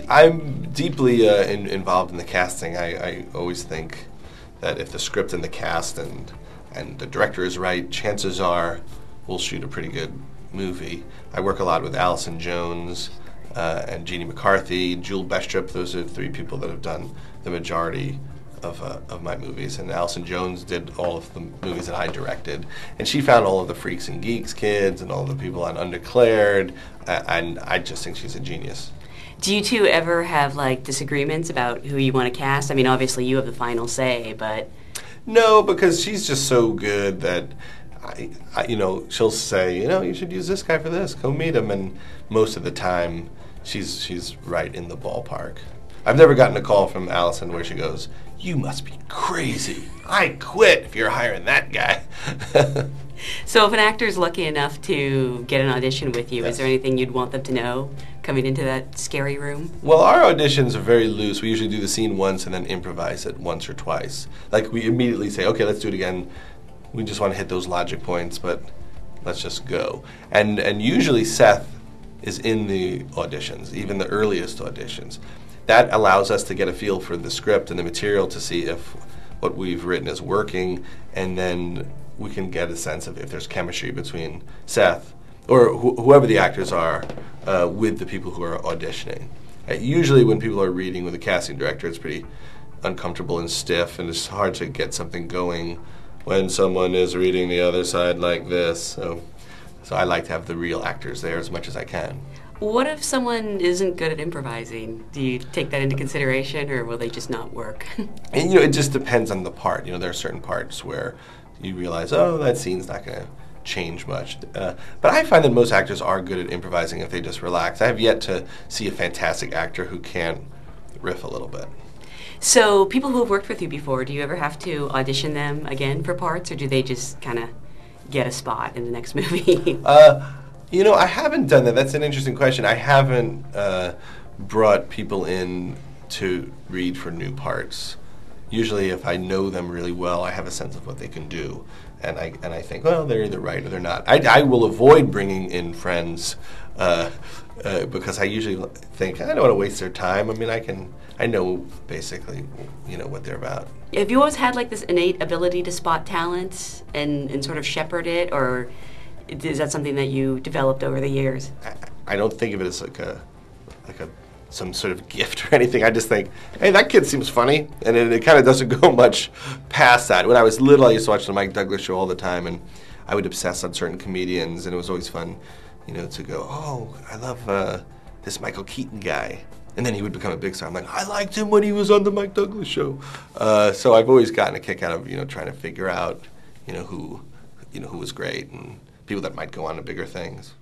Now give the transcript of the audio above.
I'm deeply involved in the casting. I always think that if the script and the cast and the director is right, chances are we'll shoot a pretty good movie. I work a lot with Allison Jones and Jeannie McCarthy, Jewel Bestrip. Those are three people that have done the majority of my movies. And Allison Jones did all of the movies that I directed. And she found all of the Freaks and Geeks kids and all the people on Undeclared. And I just think she's a genius. Do you two ever have like disagreements about who you want to cast? I mean, obviously you have the final say, but... No, because she's just so good that she'll say, you should use this guy for this. Go meet him, and most of the time, she's right in the ballpark. I've never gotten a call from Allison where she goes, "You must be crazy. I quit if you're hiring that guy." So if an actor's lucky enough to get an audition with you, Yes. Is there anything you'd want them to know coming into that scary room? Well, our auditions are very loose. We usually do the scene once and then improvise it once or twice. Like, we immediately say, okay, let's do it again. We just want to hit those logic points, but let's just go. And usually Seth is in the auditions, even the earliest auditions. That allows us to get a feel for the script and the material to see if what we've written is working, and then we can get a sense of if there's chemistry between Seth or whoever the actors are with the people who are auditioning. Usually when people are reading with a casting director, it's pretty uncomfortable and stiff, and it's hard to get something going when someone is reading the other side like this. So I like to have the real actors there as much as I can. What if someone isn't good at improvising? Do you take that into consideration, or will they just not work? And it just depends on the part. There are certain parts where you realize, oh, that scene's not going to change much. But I find that most actors are good at improvising if they just relax. I have yet to see a fantastic actor who can't riff a little bit. So people who have worked with you before, do you ever have to audition them again for parts, or do they just kind of get a spot in the next movie? I haven't done that. That's an interesting question. I haven't brought people in to read for new parts. Usually if I know them really well, I have a sense of what they can do. And I think, well, they're either right or they're not. I will avoid bringing in friends because I usually think, I don't want to waste their time. I mean, I know basically, what they're about. Have you always had like this innate ability to spot talent and sort of shepherd it, or is that something that you developed over the years? I don't think of it as like some sort of gift or anything. I just think, hey, that kid seems funny, and it kind of doesn't go much past that. When I was little, I used to watch the Mike Douglas show all the time, and I would obsess on certain comedians, and it was always fun, to go, oh, I love this Michael Keaton guy. And then he would become a big star. I'm like, I liked him when he was on the Mike Douglas show. So I've always gotten a kick out of, trying to figure out, who was great and people that might go on to bigger things.